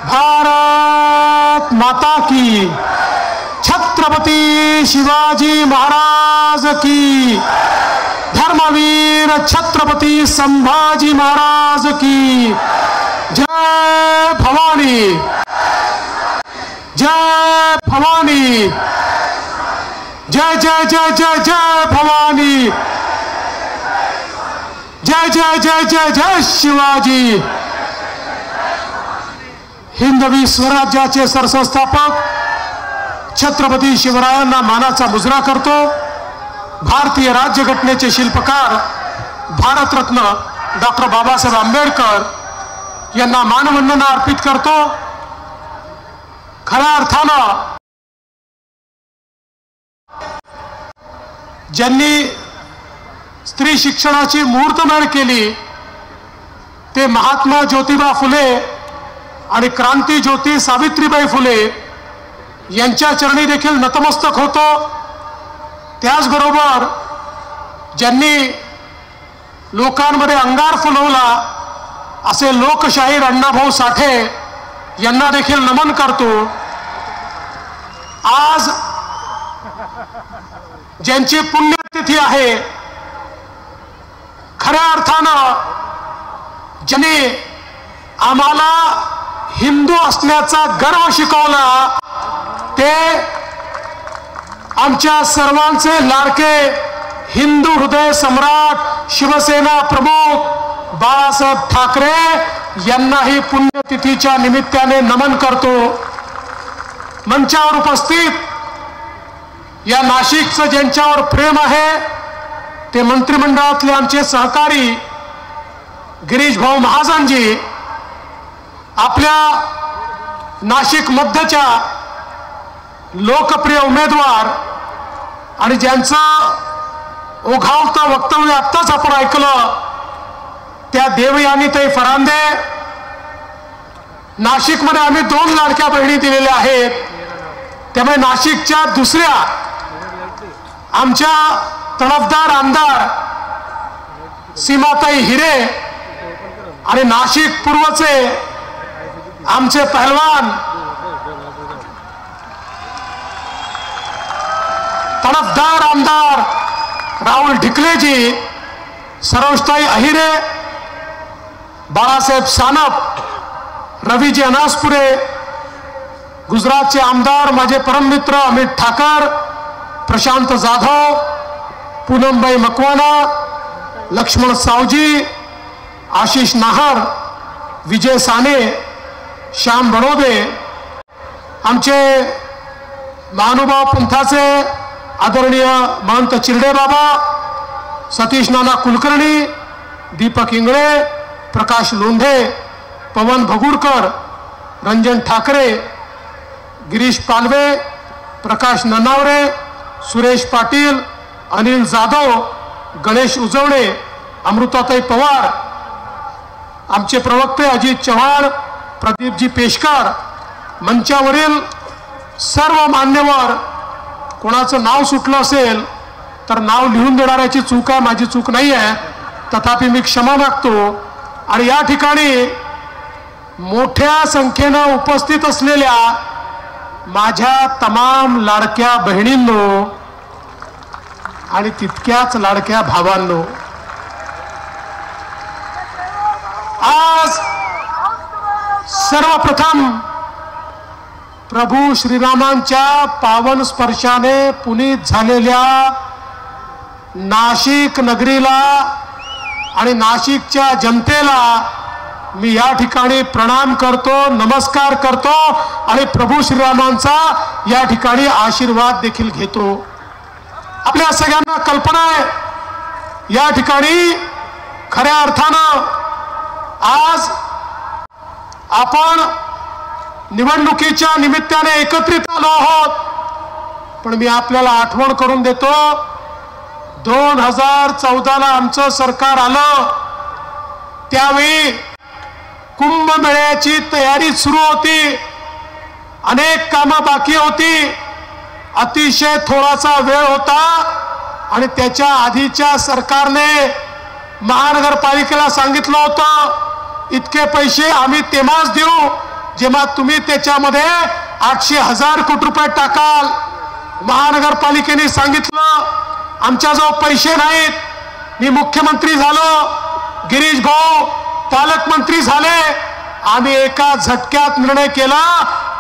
भारत माता की, छत्रपती शिवाजी महाराज की, धर्मवीर छत्रपती संभाजी महाराज की जय भवानी, जय भवानी, जय जय जय जय जय भवानी, जय जय जय जय जय शिवाजी। हिंदवी स्वराज्याचे सरसंस्थापक छत्रपती शिवरायांना मानाचा मुजरा करतो। भारतीय राज्यघटनेचे शिल्पकार भारतरत्न डॉक्टर बाबासाहेब आंबेडकर यांना मानवंदना अर्पित करतो। खऱ्या अर्थानं ज्यांनी स्त्री शिक्षणाची मुहूर्तमेढ केली ते महात्मा ज्योतिबा फुले आणि क्रांती ज्योती सावित्रीबाई फुले यांच्या चरणी देखील नतमस्तक होतो। त्याचबरोबर ज्यांनी लोकांमध्ये अंगार फुलवला असे लोकशाहीर अण्णाभाऊ साठे यांना देखील नमन करतो। आज ज्यांची पुण्यतिथी आहे, खऱ्या अर्थानं ज्यांनी आम्हाला हिंदू असण्याचा गर्व शिकवला ते आमच्या सर्वांचे लाडके हिंदू हृदय सम्राट शिवसेना प्रमुख बाळासाहेब ठाकरे यांनाही पुण्यतिथीच्या निमित्ताने नमन करतो। मंचावर उपस्थित या नाशिकचं ज्यांच्यावर प्रेम आहे ते मंत्रिमंडळातले आमचे सहकारी गिरीश भाऊ महाजनजी, आपल्या नाशिक मध्यच्या लोकप्रिय उमेदवार आणि ज्यांचं ओघावतं वक्तव्य आत्ताच आपण ऐकलं त्या देवयानीताई फरांदे। नाशिकमध्ये आम्ही 2 लाडक्या बहिणी दिलेल्या आहेत, त्यामुळे नाशिकच्या दुसऱ्या आमच्या तडफदार आमदार सीमाताई हिरे आणि नाशिक पूर्वचे आमचे पहलवान तडफदार आमदार राहुल ढिकलेजी, सरोजताई अहिरे, बाळासाहेब सानप, रवीजी अनासपुरे, गुजरातचे आमदार माझे परममित्र अमित ठाकर, प्रशांत जाधव, पूनमबाई मकवाना, लक्ष्मण सावजी, आशिष नाहर, विजय साने, श्याम बरोबे, आमचे महानुभाव पंथाचे आदरणीय महंत चिरडे बाबा, सतीश नाना कुलकर्णी, दीपक इंगळे, प्रकाश लोंढे, पवन भगुरकर, रंजन ठाकरे, गिरीश पालवे, प्रकाश ननावरे, सुरेश पाटील, अनिल जाधव, गणेश उजवणे, अमृताताई पवार, आमचे प्रवक्ते अजित चव्हाण, प्रदीपजी पेशकार, मंचावरील सर्व मान्यवर, कोणाचं नाव सुटलं असेल तर नाव लिहून देणाऱ्याची चूक आहे, माझी चूक नाही आहे, तथापि मी क्षमा मागतो। आणि या ठिकाणी मोठ्या संख्येनं उपस्थित असलेल्या माझ्या तमाम लाडक्या बहिणींनो आणि तितक्याच लाडक्या भावांनो, आज सर्वप्रथम प्रभू श्रीरामांच्या पावन स्पर्शाने पुनीत झालेल्या नाशिक नगरीला आणि नाशिकच्या जनतेला मी या ठिकाणी प्रणाम करतो, नमस्कार करतो आणि प्रभू श्रीरामांचा या ठिकाणी आशीर्वाद देखील घेतो। आपल्या सगळ्यांना कल्पना आहे या ठिकाणी खऱ्या अर्थानं आज आपण निवडणुकीच्या निमित्ताने एकत्रित आलो आहोत, पण मी आपल्याला आठवण करून देतो 2014ला आमचं सरकार आलं त्यावेळी कुंभमेळ्याची तयारी सुरू होती, अनेक कामं बाकी होती, अतिशय थोडासा वेळ होता आणि त्याच्या आधीच्या सरकारने महानगरपालिकेला सांगितलं होतं इतके पैसे आम्ही तेव्हाच देऊ जेव्हा तुम्ही त्याच्यामध्ये 800,000 कोटी रुपये टाकाल, महानगरपालिकेने सांगितलं आमच्याजवळ पैसे नाहीत, मी मुख्यमंत्री झालो, गिरीश भाऊ पालकमंत्री झाले, आम्ही एका झटक्यात निर्णय केला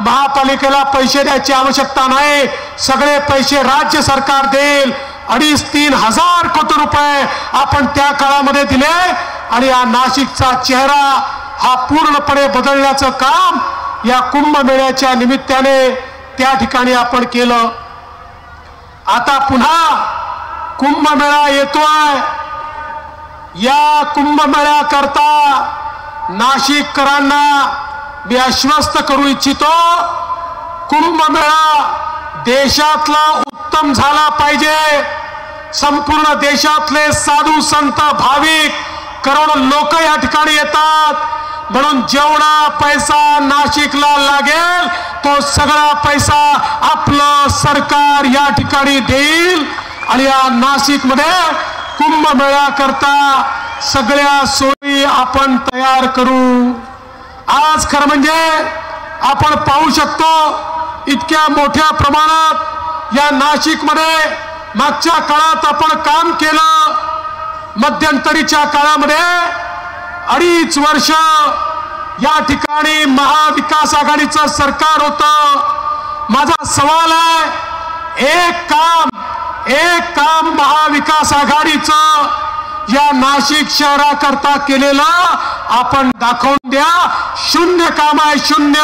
महापालिकेला पैसे द्यायची आवश्यकता नाही, सगळे पैसे राज्य सरकार देईल। 2,5-3 हजार कोटी रुपये आपण त्या काळामध्ये दिले आणि या नाशिकचा चेहरा हा पूर्णपणे बदलण्याचं काम या कुंभमेळ्याच्या निमित्ताने त्या ठिकाणी आपण केलं। आता पुन्हा कुंभमेळा येतोय, या कुंभमेळ्याकरता नाशिककरांना मी आश्वस्त करू इच्छितो, कुंभमेळा देशातला उत्तम झाला पाहिजे। संपूर्ण देशातले साधू संत भाविक करोडो लोक या ठिकाणी येतात, म्हणून जेवढा पैसा नाशिकला लागेल तो सगळा पैसा आपलं सरकार या ठिकाणी देईल आणि या नाशिकमध्ये कुंभमेळा करता सगळ्या सोयी आपण तयार करू। आज खरं म्हणजे आपण पाहू शकतो इतक्या मोठ्या प्रमाणात या नाशिकमध्ये मागच्या काळात आपण काम केलं, मध्यंतरीच्या काळामध्ये 2.5 वर्ष या ठिकाणी महाविकास आघाडीचं सरकार होतं। माझा सवाल आहे, एक काम महाविकास आघाडीचं या नाशिक शहराकरता केलेलं आपण दाखवून द्या। शून्य काम आहे, शून्य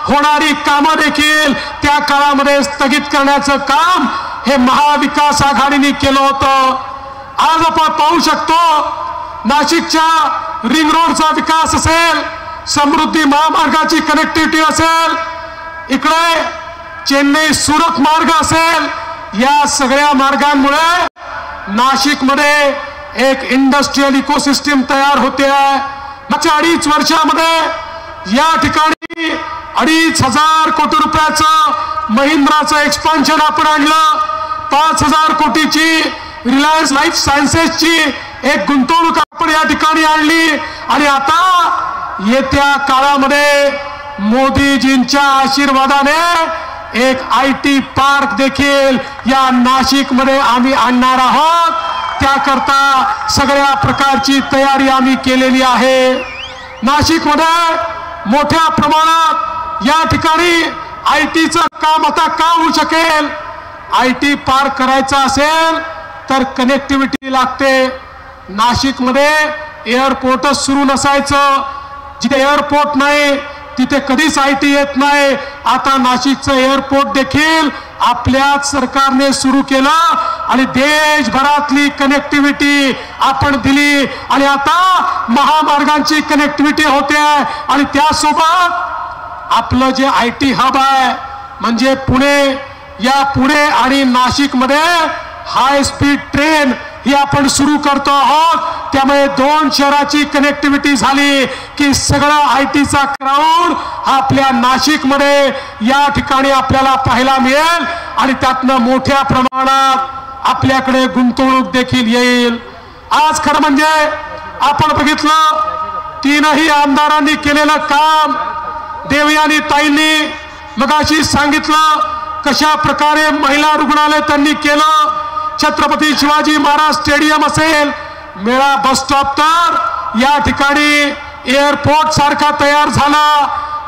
होणारी कामं देखील त्या काळामध्ये स्थगित करण्याचं काम हे महाविकास आघाडीने केलं होतं। आज आपण पाहू शकतो नाशिकच्या रिंग रोडचा विकास असेल, समृद्धी महामार्गाची कनेक्टिव्हिटी असेल, इकडे चेन्नई सुरत मार्ग असेल, या सगळ्या मार्गांमुळे नाशिकमध्ये एक इंडस्ट्रियल इकोसिस्टम तयार होते आहे। मागच्या 2.5 वर्षामध्ये या ठिकाणी 2,500 कोटी रुपयाचं महिंद्राचं एक्सपान्शन आपण आणलं, 5,000 कोटीची रिलायन्स लाईफ सायन्सेसची एक गुंतवणूक आपण या ठिकाणी आणली आणि आता येत्या काळामध्ये मोदीजींच्या आशीर्वादाने एक IT पार्क देखील या नाशिकमध्ये आम्ही आणणार आहोत। त्याकरता सगळ्या प्रकारची तयारी आम्ही केलेली आहे। नाशिकमध्ये मोठ्या प्रमाणात या ठिकाणी ITचं काम आता का होऊ शकेल, IT पार्क करायचा असेल तर कनेक्टिव्हिटी लागते। नाशिकमध्ये एअरपोर्टच सुरू नसायचं, जिथे एअरपोर्ट नाही तिथे कधीच IT येत नाही। आता नाशिकचं एअरपोर्ट देखील आपल्याच सरकारने सुरू केलं आणि देशभरातली कनेक्टिव्हिटी आपण दिली आणि आता महामार्गांची कनेक्टिव्हिटी होते आणि त्यासोबत आपलं जे IT हब आहे म्हणजे पुणे आणि नाशिकमध्ये हाय स्पीड ट्रेन ही आपण सुरू करतो आहोत। त्यामुळे 2 शहराची कनेक्टिव्हिटी झाली की सगळा ITचा क्राऊड आपल्या नाशिकमध्ये या ठिकाणी आपल्याला पाहायला मिळेल आणि त्यातनं मोठ्या प्रमाणात आपल्याकडे गुंतवणूक देखील येईल। आज खरं म्हणजे आपण बघितलं 3ही आमदारांनी केलेलं काम, देवयानी ताईंनी मगाशी सांगितलं कशा प्रकारे महिला रुग्णालय त्यांनी केलं, छत्रपती शिवाजी महाराज स्टेडियम असेल, मेळा बस स्टॉप तर या ठिकाणी एअरपोर्ट सारखा तयार झाला।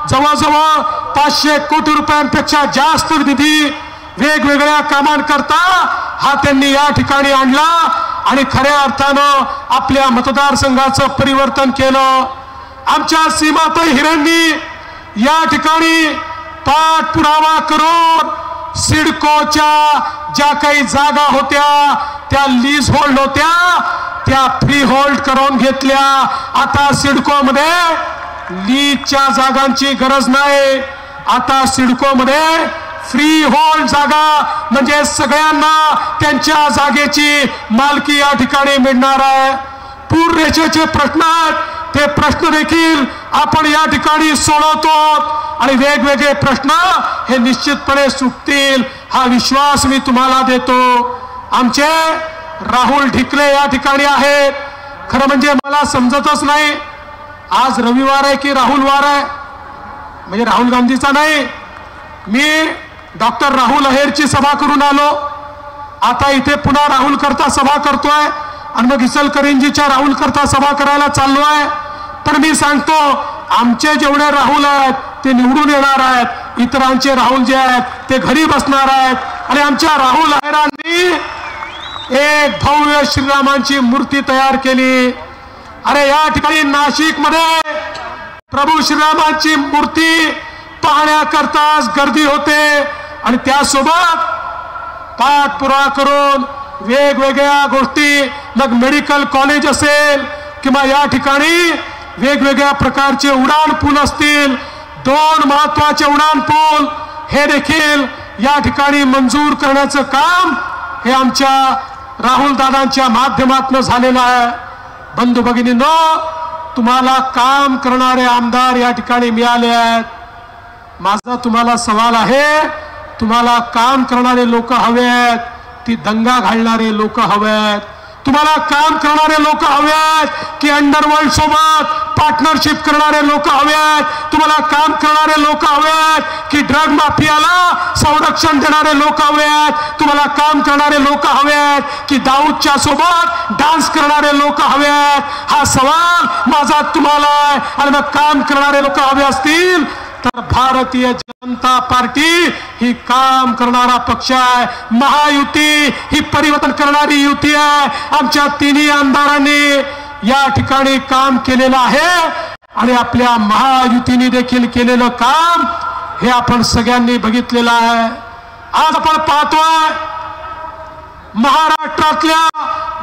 जवळजवळ 500 कोटी रुपयांपेक्षा जास्त निधी वेगवेगळ्या कामांकरता हा त्यांनी या ठिकाणी आणला आणि खऱ्या अर्थानं आपल्या मतदारसंघाचं परिवर्तन केलं। आमच्या सीमाताई हिरेंनी या ठिकाणी पाठपुरावा करून सिडकोच्या ज्या काही जागा होत्या त्या लीज होल्ड होत्या त्या फ्री होल्ड करून घेतल्या। आता सिडकोमध्ये लीजच्या जागांची गरज नाही, आता सिडकोमध्ये फ्री होल्ड जागा म्हणजे सगळ्यांना त्यांच्या जागेची मालकी या ठिकाणी मिळणार आहे। पूर रेषेचे प्रश्न आहेत, ते प्रश्न देखील आपण या ठिकाणी सोडवतो आणि वेगवेगळे प्रश्न हे निश्चितपणे सुटतील हा विश्वास मी तुम्हाला देतो। आमचे राहुल ढिकले या ठिकाणी आहेत। खरं म्हणजे मला समजतच नाही आज रविवार आहे की राहुल वार आहे, म्हणजे राहुल गांधीचा नाही, मी डॉक्टर राहुल अहेरची सभा करून आलो, आता इथे पुन्हा राहुल करता सभा करतोय आणि मग इचलकरंजीच्या राहुल करता सभा करायला चाललो आहे. पण मी सांगतो, आमचे जेवढे राहुल आहेत ते निवडून येणार आहेत, इतरांचे राहुल जे आहेत ते घरी बसणार आहेत. आणि आमच्या राहुल अहेरांनी एक भव्य श्रीरामांची मूर्ती तयार केली. अरे या ठिकाणी नाशिक मध्ये प्रभू श्रीरामांची मूर्ती पाहण्याकरताच गर्दी होते आणि त्यासोबत पाठपुरावा करून वेगवेगळ्या गोष्टी, मग मेडिकल कॉलेज असेल किंवा या ठिकाणी वेगवेगळ्या प्रकारचे उडान पूल असतील, 2 महत्वाचे उडान पूल हे देखील या ठिकाणी मंजूर करण्याचं काम हे आमच्या राहुल दादांच्या माध्यमातून झालेलं आहे. बंधू भगिनींनो, तुम्हाला काम करणारे आमदार या ठिकाणी मिळाले आहेत. माझा तुम्हाला सवाल आहे, तुम्हाला काम करणारे लोक हवे आहेत की दंगा घालणारे लोक हवे आहेत? तुम्हाला काम करणारे लोक हवे आहेत की अंडरवर्ल्ड सोबत पार्टनरशिप करणारे लोक हवे आहेत? तुम्हाला काम करणारे लोक हवे आहेत की ड्रग माफियाला संरक्षण देणारे लोक हवे आहेत? तुम्हाला काम करणारे लोक हवे आहेत की दाऊदच्या सोबत डान्स करणारे लोक हवे आहेत? हा सवाल माझा तुम्हाला आहे. आणि मग काम करणारे लोक हवे असतील तर भारतीय जनता पार्टी ही काम करणारा पक्ष आहे. महायुती ही परिवर्तन करणारी युती आहे. आमच्या तिन्ही आमदारांनी या ठिकाणी काम केलेलं आहे आणि आपल्या महायुतीने देखील केलेलं काम हे आपण सगळ्यांनी बघितलेलं आहे. आज आपण पाहतोय महाराष्ट्रातल्या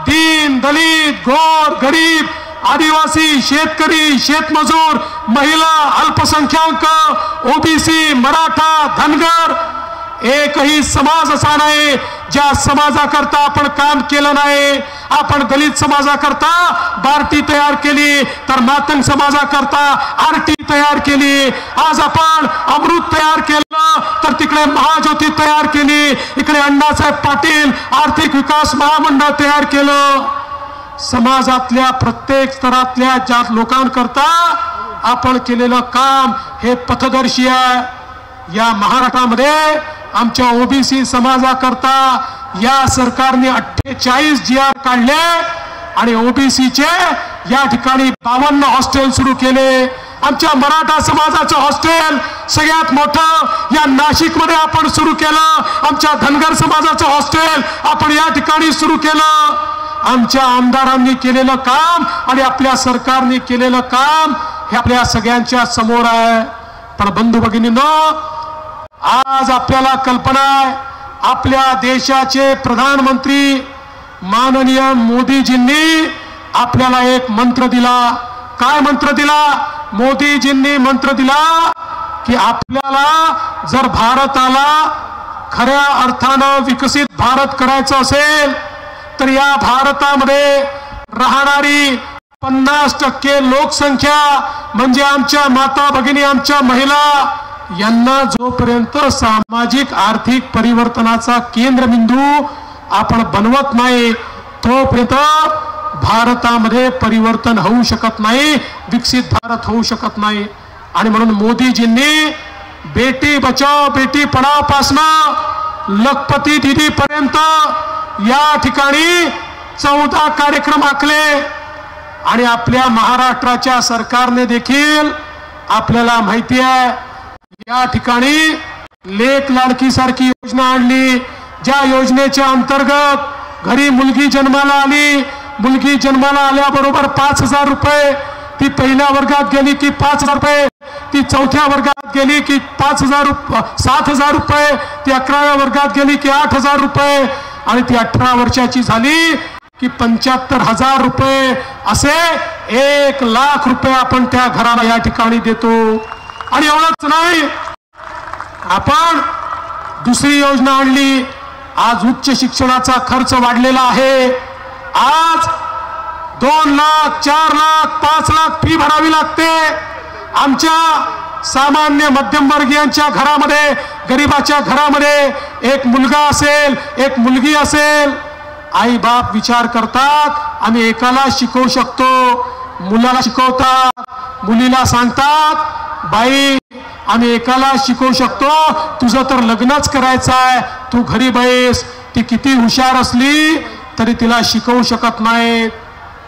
दीन दलित गोर गरीब आदिवासी शेतकरी शेतमजूर महिला अल्पसंख्याक ओबीसी मराठा धनगर एकही समाज असा नाही ज्या समाजाकरता आपण काम केलं नाही. आपण दलित समाजाकरता बार्टी तयार केली, तर मातंग समाजाकरता आरटी तयार केली. आज आपण अमृत तयार केलं, तर तिकडे महाज्योती तयार केली. इकडे अण्णासाहेब पाटील आर्थिक विकास महामंडळ तयार केलं. समाजातल्या प्रत्येक स्तरातल्या ज्या लोकांकरता आपण केलेलं काम हे पथदर्शी आहे. या महाराष्ट्रामध्ये आमच्या ओबीसी समाजाकरता या सरकारने 48 GR काढले आणि ओबीसीचे या ठिकाणी 52 हॉस्टेल सुरू केले. आमच्या मराठा समाजाचं हॉस्टेल सगळ्यात मोठं या नाशिकमध्ये आपण सुरू केलं. आमच्या धनगर समाजाचं हॉस्टेल आपण या ठिकाणी सुरू केलं. आमच्या आमदारांनी केलेलं काम आणि आपल्या सरकारने केलेलं काम हे आपल्या सगळ्यांच्या समोर आहे. पण बंधू भगिनींनो, आज आपल्याला कल्पना आहे, आपल्या देशाचे प्रधानमंत्री माननीय मोदीजींनी आपल्याला एक मंत्र दिला. काय मंत्र दिला? मोदीजींनी मंत्र दिला की आपल्याला जर भारताला खऱ्या अर्थानं विकसित भारत करायचं असेल तर या भारतामध्ये राहणारी 50% लोकसंख्या म्हणजे आमच्या माता भगिनी, आमच्या महिला यांना जोपर्यंत सामाजिक आर्थिक परिवर्तनाचा केंद्रबिंदू आपण बनवत नाही तोपर्यंत भारतामध्ये परिवर्तन होऊ शकत नाही, विकसित भारत होऊ शकत नाही. आणि म्हणून मोदीजींनी बेटी बचाओ बेटी पढाओ पासून लखपती दीदी पर्यंत या ठिकाणी 14 कार्यक्रम आखले. आणि आपल्या महाराष्ट्राच्या सरकारने देखील आपल्याला माहिती आहे या ठिकाणी लेक लाडकी सारखी योजना आणली, ज्या योजनेच्या अंतर्गत घरी मुलगी जन्माला आली, मुलगी जन्माला आल्याबरोबर 5,000 रुपये, ती पहिल्या वर्गात गेली की 5,000 रुपये, ती 4थ्या वर्गात गेली की 7,000 रुपये, ती 11व्या वर्गात गेली की 8,000 रुपये आणि ती 18 वर्षाची झाली की 75,000 रुपये, असे 1,00,000 रुपये आपण त्या घराला या ठिकाणी देतो. आणि एवढंच नाही, आपण दुसरी योजना आणली. आज उच्च शिक्षणाचा खर्च वाढलेला आहे. आज 2 लाख 4 लाख 5 लाख फी भरावी लागते. आमच्या सामान्य मध्यमवर्गीयांच्या घरामध्ये, गरिबाच्या घरामध्ये एक मुलगा असेल एक मुलगी असेल, आई बाप विचार करतात आम्ही एकाला शिकवू शकतो, मुलाला शिकवतात, मुलीला सांगतात बाई आम्ही एकाला शिकवू शकतो, तुझं तर लग्नच करायचं आहे, तू घरी बैस. ती किती हुशार असली तरी तिला शिकवू शकत नाहीत.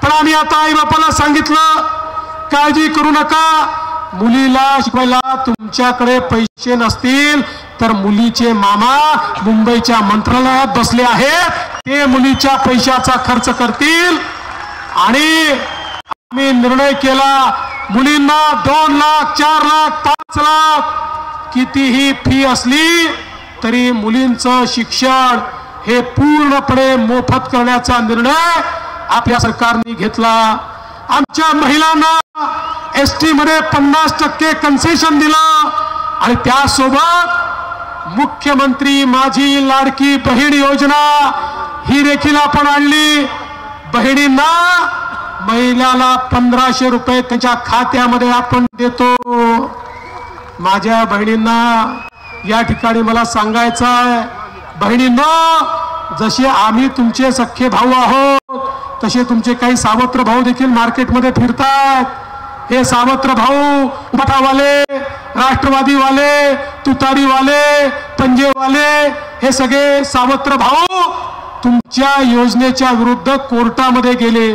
पण आम्ही आता आई बापाला सांगितलं, काळजी करू नका, मुलीला शिकवायला तुमच्याकडे पैसे नसतील तर मुलीचे मामा मुंबईच्या मंत्रालयात बसले आहेत, ते मुलीच्या पैशाचा खर्च करतील. आणि आम्ही निर्णय केला, मुलींना 2 लाख 4 लाख 5 लाख कितीही फी असली तरी मुलींचं शिक्षण हे पूर्णपणे मोफत करण्याचा निर्णय आपल्या सरकारने घेतला. आमच्या महिलांना एसटी मध्ये 50% कन्सेशन दिलं आणि त्यासोबत मुख्यमंत्री माझी लाडकी बहीण योजना ही देखील आपण आणली. बहिणींना महिलाला 1500 रुपये त्यांच्या खात्यामध्ये आपण देतो. माझ्या बहिणींना या ठिकाणी मला सांगायचं आहे, बहिणींनो, जसे आम्ही तुमचे सख्खे भाऊ आहोत तसे तुमचे काही सावत्र भाऊ देखील मार्केटमध्ये फिरतात. हे सावत्र भाऊ, उठावाले, राष्ट्रवादीवाले, तुतारीवाले, पंजेवाले, हे सगळे सावत्र भाऊ तुमच्या योजनेच्या विरुद्ध कोर्टामध्ये गेले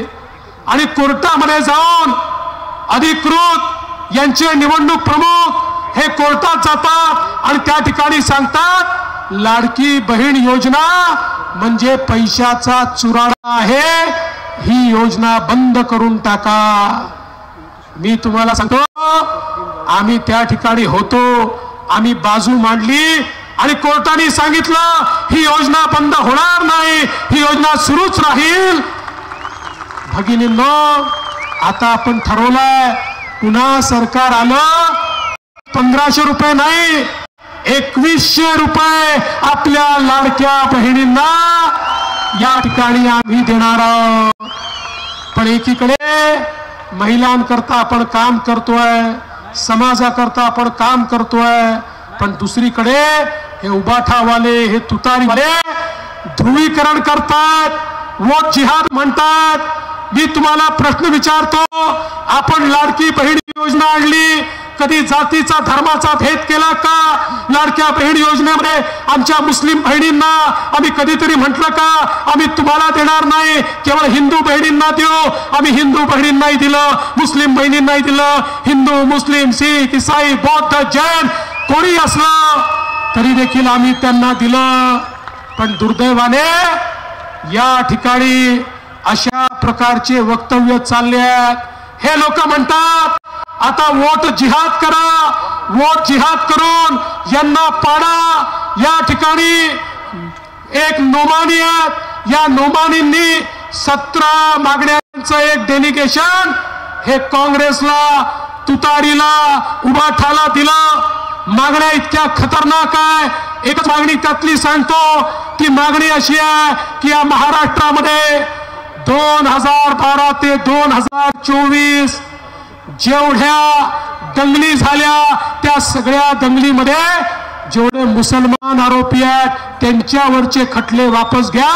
आणि कोर्टामध्ये जाऊन अधिकृत यांचे निवडणूक प्रमुख हे कोर्टात जातात आणि त्या ठिकाणी सांगतात, लाडकी बहीण योजना म्हणजे पैशाचा चुराडा आहे, ही योजना बंद करून टाका. मी तुम्हाला सांगतो, आम्ही त्या ठिकाणी होतो, आम्ही बाजू मांडली आणि कोर्टाने सांगितलं ही योजना बंद होणार नाही, ही योजना सुरूच राहील. भगिनींनो, आता आपण ठरवलंय, पुन्हा सरकार आलं, 1500 रुपये नाही 2100 रुपये आपल्या लाडक्या बहिणींना या ठिकाणी आम्ही देणार आहोत. पण एकीकडे महिलांकरता आपण काम करतोय, समाजाकरता आपण काम करतोय, पण दुसरीकडे हे उबाठावाले, हे तुतारीवाले ध्रुवीकरण करतात, वोट जिहाद म्हणतात. मी तुम्हाला प्रश्न विचारतो, आपण लाडकी बहीण योजना आणली, कधी जातीचा धर्माचा भेद केला का? लाडक्या बहीण योजनेमध्ये आमच्या मुस्लिम बहिणींना आम्ही कधीतरी म्हटलं का आम्ही तुम्हाला देणार नाही, केवळ हिंदू बहिणींना देऊ? आम्ही हिंदू बहिणींनाही दिलं, मुस्लिम बहिणींनाही दिलं. हिंदू, मुस्लिम, शीख, ईसाई, बौद्ध, जैन कोणी असलं तरी देखील आम्ही त्यांना दिलं. पण दुर्दैवाने या ठिकाणी अशा प्रकारचे वक्तव्य चालले आहेत. हे लोक म्हणतात आता वोट जिहाद करा, वोट जिहाद करून यांना पाडा. या ठिकाणी एक नोमानी आहेत, या नोमानींनी 17 मागण्यांचं एक डेलिगेशन हे काँग्रेसला, तुतारीला, उबाठाला दिलं. मागण्या इतक्या खतरनाक आहे. एकच मागणी त्यातली सांगतो, ती मागणी अशी आहे की या महाराष्ट्रामध्ये 2012 ते 2024 जेवढ्या दंगली झाल्या त्या सगळ्या दंगलीमध्ये जेवढे मुसलमान आरोपी आहेत त्यांच्यावरचे खटले वापस घ्या,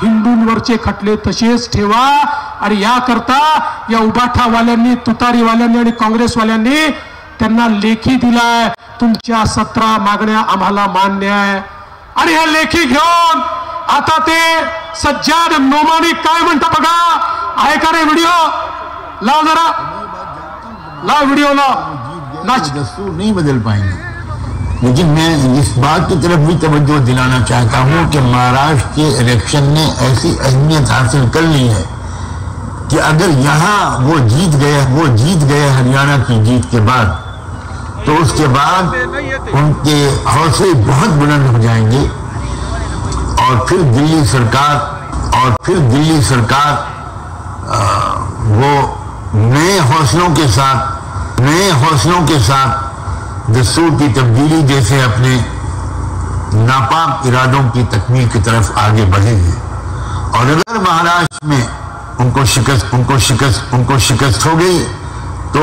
हिंदूंवरचे खटले तसेच ठेवा. आणि याकरता या उबाठावाल्यांनी, तुतारीवाल्यांनी आणि काँग्रेसवाल्यांनी त्यांना लेखी दिलाय, तुमच्या 17 मागण्या आम्हाला मान्य आहे. आणि हे लेखी घेऊन आता ते सज्जाद नोमानी काय म्हणता बघा. आहे का रे व्हिडिओ? लाव जरा, लाव व्हिडिओ लाव. दस्तूर नहीं बदल पाएंगे, लेकिन मैं इस बात की तरफ भी तवज्जो दिलाना चाहता हूँ कि महाराष्ट्र के इलेक्शन ने ऐसी अहमियत हासिल कर ली है कि अगर यहाँ वो जीत गए हरियाणा की जीत के बाद, तो उसके बाद उनके हौसले बहुत बुलंद हो जाएंगे और फिर दिल्ली सरकार वो नए हौसलों के साथ दस्तूर की तब्दीली जैसे अपने नापाक इरादों की तकमील की तरफ आगे बढ़ेगी. और अगर महाराष्ट्र में उनको शिकस्त हो गई तो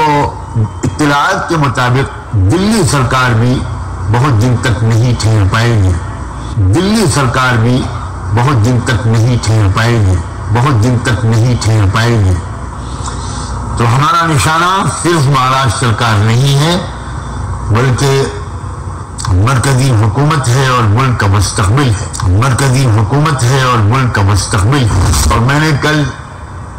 इत्तलात के मुताबिक दिल्ली सरकार भी बहुत दिन तक नहीं ठहर पाएगी. तो हमारा निशाना सिर्फ महाराष्ट्र सरकार नहीं है, बल्कि मरकजी हुकूमत है और मुल्क का मुस्तकबिल है। मरकजी हुकूमत है और मुल्क का मुस्तकबिल है। और मैंने कल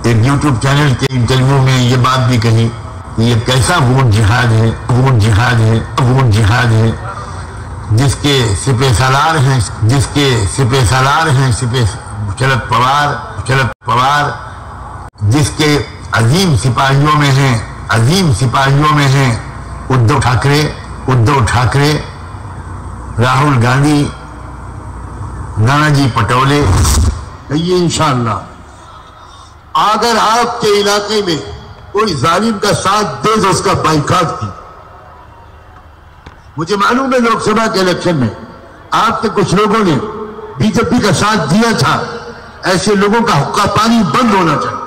एक यूट्यूब चैनल के इंटरव्यू में ये बात भी कही कि ये कैसा वोट जिहाद है, वोट जिहाद है, वोट जिहाद है, जिसके सिपह सालार हैं, शरद पवार, जिसके अजीम सिपाहियों में हैं उद्धव ठाकरे, राहुल गांधी, नानाजी पटोले। ये इंशाअल्लाह अगर आपके इलाके में कोई जालिम का साथ दे तो उसका बाइकाट की। मुझे मालूम है लोकसभा के इलेक्शन में आपके कुछ लोगों ने बीजेपी का साथ दिया था। ऐसे लोगों का हुक्का पानी बंद होना चाहिए,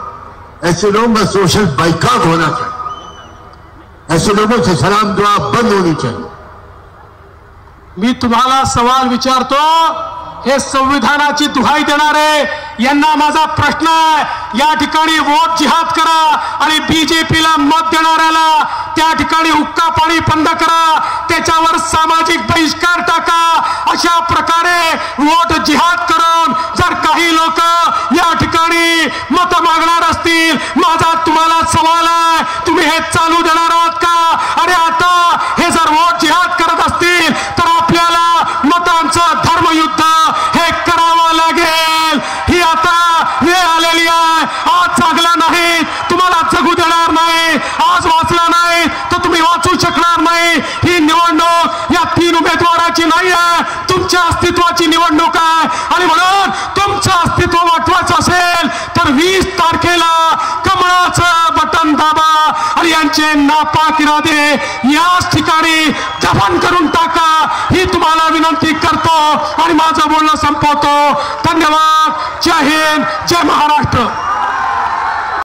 ऐसे लोगों का सोशल बाइकाट होना चाहिए, ऐसे लोगों से सलाम दुआ बंद होनी चाहिए। मी तुम्हाला सवाल विचारतो, हे संविधानाची दुहाई देणारे यांना माझा प्रश्न आहे, या ठिकाणी वोट जिहाद करा आणि बीजेपीला मत देणाऱ्याला त्या ठिकाणी हुक्का पाणी बंद करा, त्याच्यावर सामाजिक बहिष्कार टाका। अशा प्रकारे वोट जिहाद करून जर काही लोक या ठिकाणी मत मागणार असतील, माझा तुम्हाला सवाल आहे, तुम्ही हे चालू देणार आहात का? अरे आता हे जर वोट जिहाद करत असतील तर आपल्याला मतांचं धर्मयुद्ध हे करावं लागेल। ही आता वेळ आलेली आहे, आज जागला नाही तुम्हाला जगू देणार नाही, आज वाचला नाही तर तुम्ही वाचू शकणार नाही। ही निवडणूक या 3 उमेदवाराची नाही आहे, तुमच्या अस्तित्वाची निवडणूक आहे। आणि म्हणून तुमचं अस्तित्व वाचवायचं असेल तर 20 तारखेला कमळाचं बटन दाबा आणि यांचे नापाक इरादे याच ठिकाणी दफन करून टाका, ही तुम्हाला विनंती करतो आणि माझं बोलणं संपवतो। धन्यवाद। जय हिंद, जय महाराष्ट्र।